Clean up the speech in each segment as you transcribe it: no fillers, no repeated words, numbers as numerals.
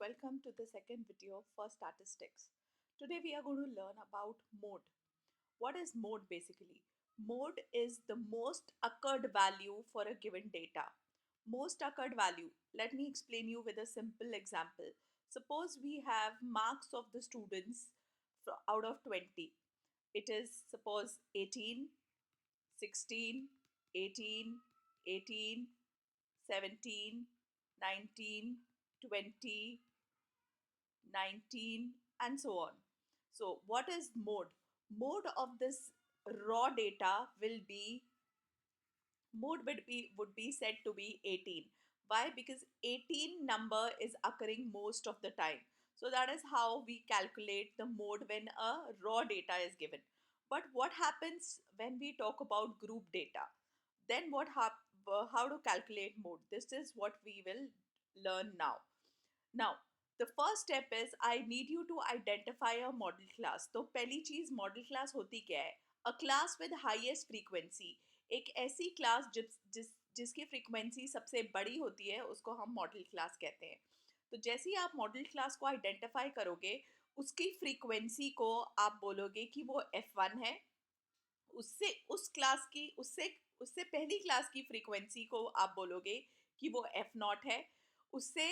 welcome to the second video for statistics. Today we are going to learn about mode. What is mode basically? Mode is the most occurred value for a given data. Most occurred value. Let me explain you with a simple example. Suppose we have marks of the students out of 20. It is suppose 18, 16, 18, 18, 17, 19, 20, 19 and so on. So what is mode? Mode of this raw data will be would be said to be 18. Why? Because 18 number is occurring most of the time. So that is how we calculate the mode when a raw data is given. But what happens when we talk about group data? Then how to calculate mode? This is what we will learn now. Now, the first step is I need you to identify a model class. तो पहली चीज model class होती क्या है? अ class with highest frequency. एक ऐसी class जिसकी frequency सबसे बड़ी होती है उसको हम मॉडल क्लास कहते हैं. तो जैसे ही आप मॉडल क्लास को आइडेंटिफाई करोगे उसकी फ्रीक्वेंसी को आप बोलोगे कि वो F1 है. उससे उस क्लास की उससे उससे पहली क्लास की फ्रीक्वेंसी को आप बोलोगे कि वो F0 है. उससे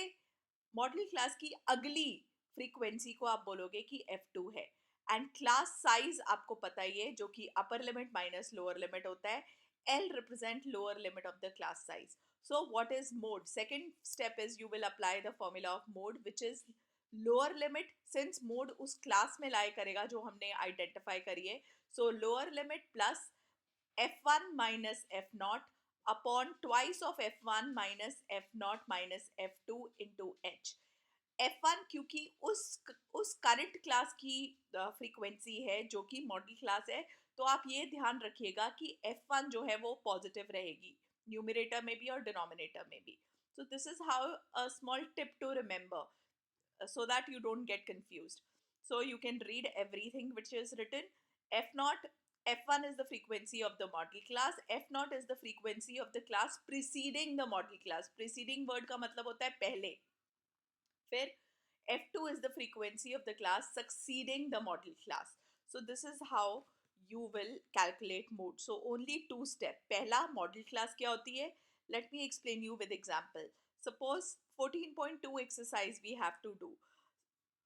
मॉडल क्लास की अगली फ्रीक्वेंसी को आप बोलोगे कि F2 है. एंड क्लास साइज आपको पता ही है जो कि upper limit minus lower limit होता है. L represent lower limit of the class size. So what is mode? Second step is you will apply the formula of mode which is lower limit. Since mode उस class में लाई करेगा जो हमने identify करी है. So lower limit plus F1 minus F0 upon twice of F1 minus F0 minus F2 into H. F1 क्योंकि उस current class की फ्रीक्वेंसी है जो कि मॉडल क्लास है. तो आप ये ध्यान रखिएगा कि F1 जो है वो पॉजिटिव रहेगी न्यूमरेटर में भी और डिनोमिनेटर में भी. So this is how a small tip to remember so that you don't get confused. So you can read everything which is written. F0, F1 is the frequency of the model class. F0 is the frequency of the class preceding the model class. Preceding word का मतलब होता है पहले. फिर F2 is the frequency of the class succeeding the model class. So this is how you will calculate mode. So only two step. पहला model class क्या होती है? Let me explain you with example. Suppose 14.2 exercise we have to do.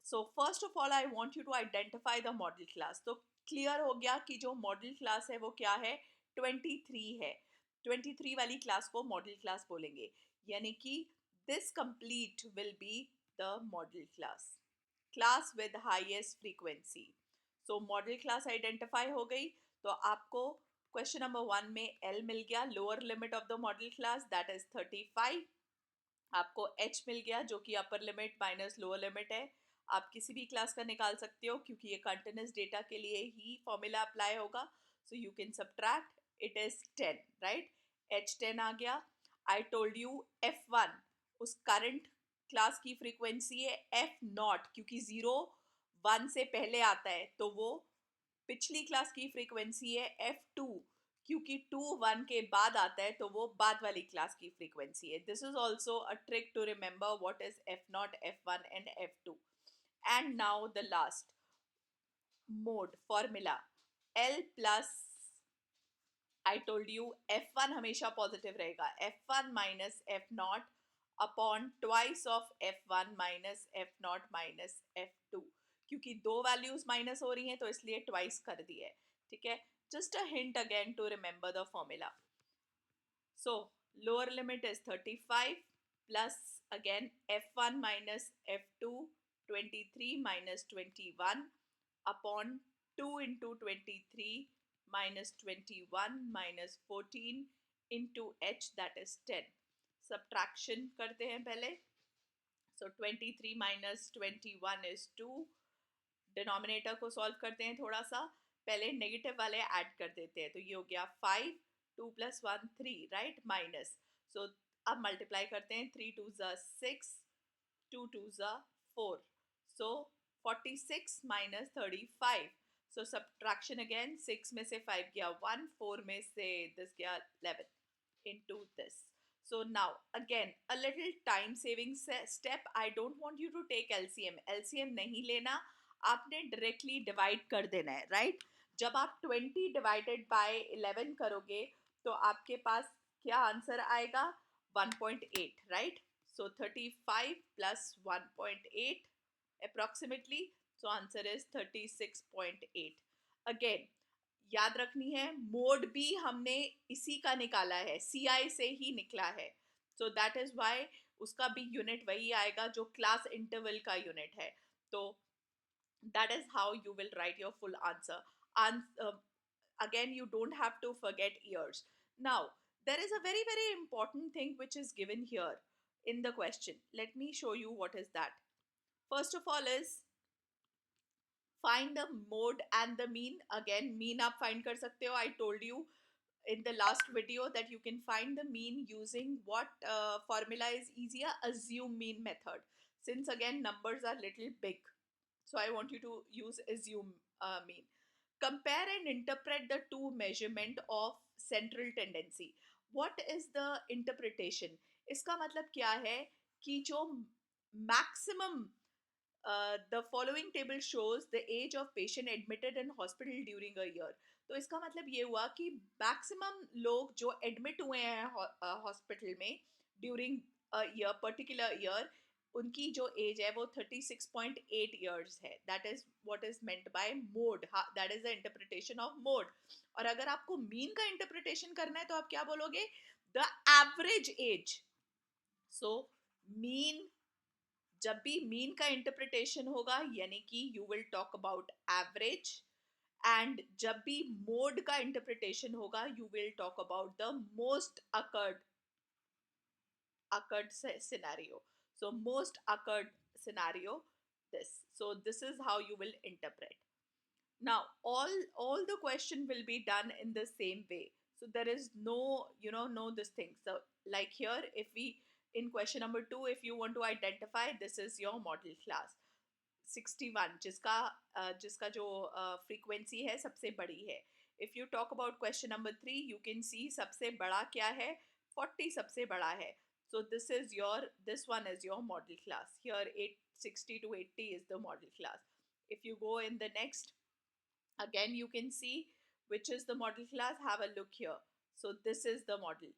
So first of all I want you to identify the model class. तो clear हो गया कि जो model class है वो क्या है? 23 है. 23 वाली class को model class बोलेंगे. यानी कि this complete will be the model class with highest frequency. So model class identify हो गई. तो आपको क्वेश्चन नंबर 1 में L मिल गया, lower limit of the model class that is 35. आपको H मिल गया जो कि upper limit minus lower limit है. आप किसी भी क्लास का निकाल सकते हो क्योंकि ये कंटिन्यूस डेटा के लिए ही फॉर्मूला अप्लाई होगा. So you can subtract. It is 10 right. H10 आ गया. आई टोल्ड यू F1 उस करंट क्लास की फ्रीक्वेंसी है. F0 क्योंकि 0 1 से पहले आता है तो वो पिछली क्लास की फ्रीक्वेंसी है. F2 क्योंकि 2 1 के बाद आता है तो वो बाद वाली क्लास की फ्रीक्वेंसी है. This is also a trick to remember what is F0, F1 and F2. And now the last mode formula L plus. I told you F1 हमेशा पॉजिटिव रहेगा. F1 minus F0 upon twice of F1 minus F0 minus F2. क्योंकि दो values minus हो रही हैं तो इसलिए twice कर दिया है. ठीक है. Just a hint again to remember the formula. So lower limit is 35 plus again F1 minus F2 23 minus 21 upon 2 into 23 minus 21 minus 14 into H that is 10. Subtraction करते हैं पहले. So 23 minus 21 is 2. डिनोमिनेटर को solve करते हैं थोड़ा सा. पहले negative वाले ऐड कर देते हैं तो ये हो गया 5. 2 plus 1 3 राइट माइनस. सो अब मल्टीप्लाई करते हैं. 3 2 ज़ा 6, 2 2 ज़ा 4. सो 46 minus 35. So subtraction again. 6 में से 5 गया 1, 4 में से this गया 11 into this. So now again a little time saving step. I don't want you to take LCM. LCM नहीं लेना, आपने directly divide कर देना है, right? जब आप 20 divided by 11 करोगे तो आपके पास क्या आंसर आएगा? 1.8, right? So 35 plus 1.8 approximately. So answer is 36.8. Again याद रखनी है, मोड भी हमने इसी का निकाला है, सीआई से ही निकला है. सो दैट इज वाई उसका भी यूनिट वही आएगा जो क्लास इंटरवल का यूनिट है. तो that is how you will write your full answer. And again, you don't have to forget years. Now, there is a very, very important thing which is given here in the question. Let me show you what is that. First of all is find the mode and the mean. Again, mean आप find कर सकते हो. I told you in the last video that you can find the mean using what formula is easier, assume mean method. Since again numbers are little big, so I want you to use assume mean. Compare and interpret the two measurement of central tendency. What is the interpretation? इसका मतलब क्या है कि जो maximum the following table shows the age of patient admitted in hospital during a year. तो इसका मतलब ये हुआ कि मैक्सिमम लोग जो एडमिट हुए हैं हॉस्पिटल में during a year, particular year, उनकी जो एज है वो 36.8 ईयर्स है. That is what is meant by mode. That is the interpretation of mode. और अगर आपको मीन का इंटरप्रिटेशन करना है तो आप क्या बोलोगे? The average age. So mean, जब भी मीन का इंटरप्रिटेशन होगा यानी कि you will talk about average. And जब भी मोड का इंटरप्रिटेशन होगा you will talk about the most occurred scenario. So most occurred scenario, this. So this is how you will interpret. Now all the question will be done in the same way. So there is no, no this thing. So like here, if we in question number 2, if you want to identify, this is your model class 61, जिसका जो frequency है सबसे बड़ी है. If you talk about question number 3, you can see सबसे बड़ा क्या है? 40 सबसे बड़ा है. So this one is your model class. Here 860 to 80 is the model class. If you go in the next, again you can see which is the model class. Have a look here. So this is the model.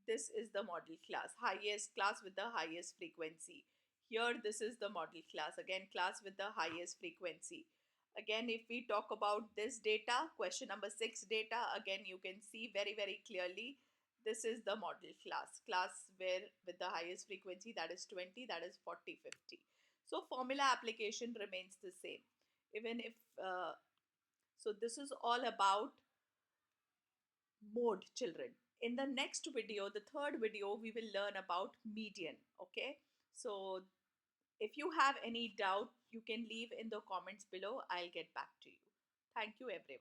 This is the model class, highest class with the highest frequency. Here this is the model class, again class with the highest frequency. Again, if we talk about this data, question number 6 data, again you can see very, very clearly this is the model class where with the highest frequency, that is 20, that is 40, 50. So formula application remains the same. Even if so this is all about mode, children. In the next video, the third video, we will learn about median. Okay, so if you have any doubt, you can leave in the comments below. I'll get back to you. Thank you, everyone.